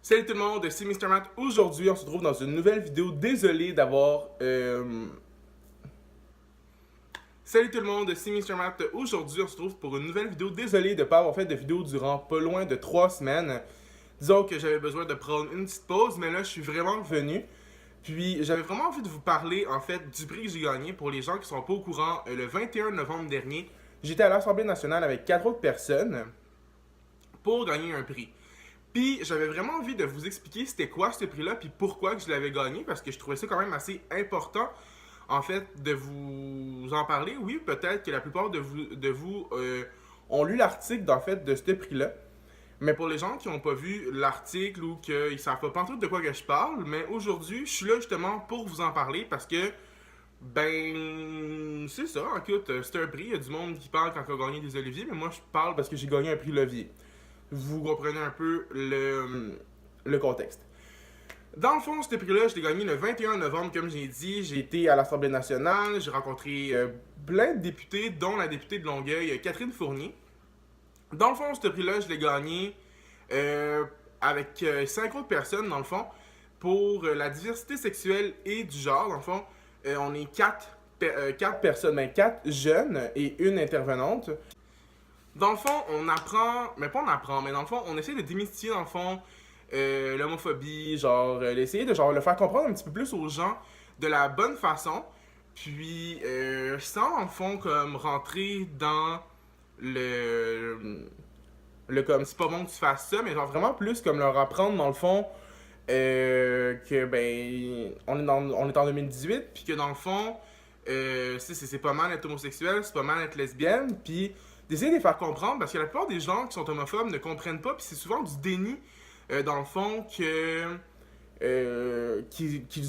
Salut tout le monde, c'est Mr. Matt. Aujourd'hui, on se retrouve dans une nouvelle vidéo. Désolé d'avoir... Salut tout le monde, c'est Mr. Matt. Aujourd'hui, on se retrouve pour une nouvelle vidéo. Désolé de ne pas avoir fait de vidéo durant pas loin de 3 semaines. Disons que j'avais besoin de prendre une petite pause, mais là, je suis vraiment revenu. Puis, j'avais vraiment envie de vous parler, en fait, du prix que j'ai gagné. Pour les gens qui sont pas au courant, le 21 novembre dernier, j'étais à l'Assemblée nationale avec 4 autres personnes pour gagner un prix. Puis j'avais vraiment envie de vous expliquer c'était quoi ce prix-là, puis pourquoi que je l'avais gagné, parce que je trouvais ça quand même assez important, en fait, de vous en parler. Oui, peut-être que la plupart de vous ont lu l'article, en fait, de ce prix-là. Mais pour les gens qui n'ont pas vu l'article ou qu'ils ne savent pas tout de quoi que je parle, mais aujourd'hui, je suis là justement pour vous en parler parce que, ben, c'est ça, écoute, c'est un prix. Il y a du monde qui parle quand on a gagné des Oliviers, mais moi je parle parce que j'ai gagné un prix Levier. Vous comprenez un peu le contexte. Dans le fond, ce prix-là, je l'ai gagné le 21 novembre, comme j'ai dit. J'ai été à l'Assemblée nationale, j'ai rencontré plein de députés, dont la députée de Longueuil, Catherine Fournier. Dans le fond, ce prix-là, je l'ai gagné avec 5 autres personnes, dans le fond, pour la diversité sexuelle et du genre. Dans le fond, on est 4 personnes, ben 4 jeunes et une intervenante. Dans le fond, on apprend, mais pas on apprend, mais dans le fond, on essaie de démystifier, dans le fond, l'homophobie, genre, essayer de genre, le faire comprendre un petit peu plus aux gens de la bonne façon, puis sans, dans le fond, comme rentrer dans le comme, c'est pas bon que tu fasses ça, mais genre vraiment plus comme leur apprendre, dans le fond, que, ben, on est en 2018, puis que dans le fond, c'est pas mal être homosexuel, c'est pas mal être lesbienne, puis d'essayer de les faire comprendre parce que la plupart des gens qui sont homophobes ne comprennent pas, puis c'est souvent du déni, dans le fond, qu'ils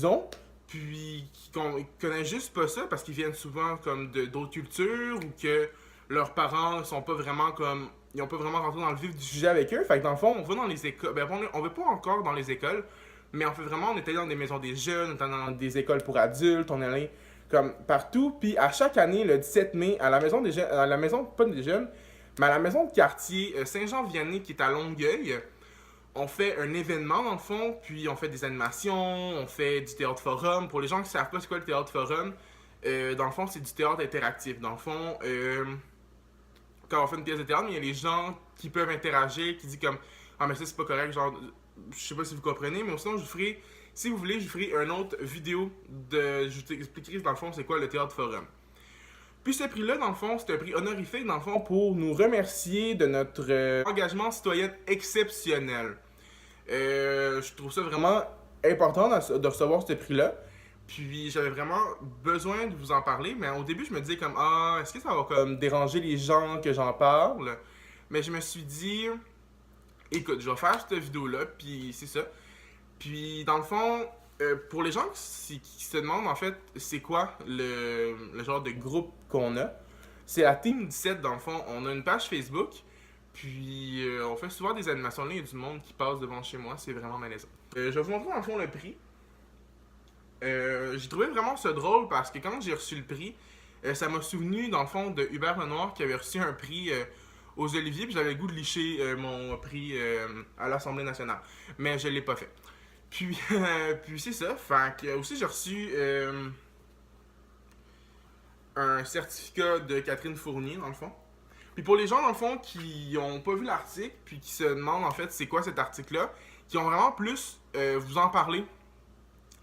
ont, puis qu'ils connaissent juste pas ça parce qu'ils viennent souvent comme d'autres cultures ou que leurs parents sont pas vraiment comme. Ils ont pas vraiment rentré dans le vif du sujet avec eux. Fait que dans le fond, on va dans les écoles. Ben, on va pas encore dans les écoles, mais on est allé dans des maisons des jeunes, on est allé dans des écoles pour adultes, on est allé comme partout. Puis à chaque année, le 17 mai, à la maison des jeunes, à la maison, pas des jeunes, mais à la maison de quartier Saint-Jean-Vianney qui est à Longueuil, on fait un événement dans le fond, puis on fait des animations, on fait du théâtre forum. Pour les gens qui savent pas c'est quoi le théâtre forum, dans le fond, c'est du théâtre interactif. Dans le fond, quand on fait une pièce de théâtre, il y a les gens qui peuvent interagir, qui disent comme ah mais ça c'est pas correct, genre je sais pas si vous comprenez, mais sinon je vous ferai, si vous voulez, je vous ferai une autre vidéo je vous expliquerai dans le fond c'est quoi le théâtre forum. Puis ce prix-là, dans le fond, c'est un prix honorifique, dans le fond, pour nous remercier de notre engagement citoyen exceptionnel. Je trouve ça vraiment important de recevoir ce prix-là. Puis j'avais vraiment besoin de vous en parler, mais au début, je me disais comme ah, est-ce que ça va comme déranger les gens que j'en parle? Mais je me suis dit, écoute, je vais faire cette vidéo-là, puis c'est ça. Puis dans le fond, pour les gens qui se demandent en fait c'est quoi le genre de groupe qu'on a, c'est la Team 17 dans le fond. On a une page Facebook, puis on fait souvent des animations. Là, il y a du monde qui passe devant chez moi, c'est vraiment malaisant. Je vais vous montrer dans le fond le prix. J'ai trouvé vraiment ça drôle parce que quand j'ai reçu le prix, ça m'a souvenu dans le fond de Hubert Lenoir qui avait reçu un prix aux Oliviers, puis j'avais le goût de licher mon prix à l'Assemblée nationale. Mais je l'ai pas fait. Puis, puis c'est ça. Fait que aussi j'ai reçu un certificat de Catherine Fournier dans le fond. Puis pour les gens dans le fond qui ont pas vu l'article, puis qui se demandent en fait c'est quoi cet article-là, qui ont vraiment plus vous en parler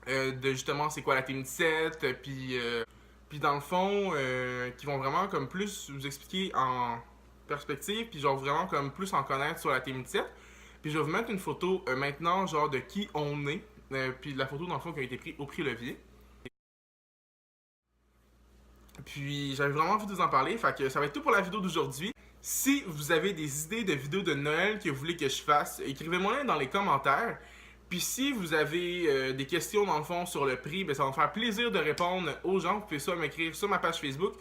de justement c'est quoi la Team 17, puis dans le fond qui vont vraiment comme plus vous expliquer en perspective, puis genre vraiment comme plus en connaître sur la Team 17. Puis je vais vous mettre une photo maintenant, genre de qui on est. Puis de la photo, dans le fond, qui a été prise au prix Levier. Puis j'avais vraiment envie de vous en parler. Fait que ça va être tout pour la vidéo d'aujourd'hui. Si vous avez des idées de vidéos de Noël que vous voulez que je fasse, écrivez-moi dans les commentaires. Puis si vous avez des questions, dans le fond, sur le prix, ben, ça va me faire plaisir de répondre aux gens. Vous pouvez soit m'écrire sur ma page Facebook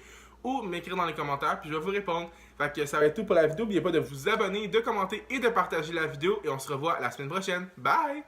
ou m'écrire dans les commentaires, puis je vais vous répondre. Fait que ça va être tout pour la vidéo. N'oubliez pas de vous abonner, de commenter et de partager la vidéo. Et on se revoit la semaine prochaine. Bye!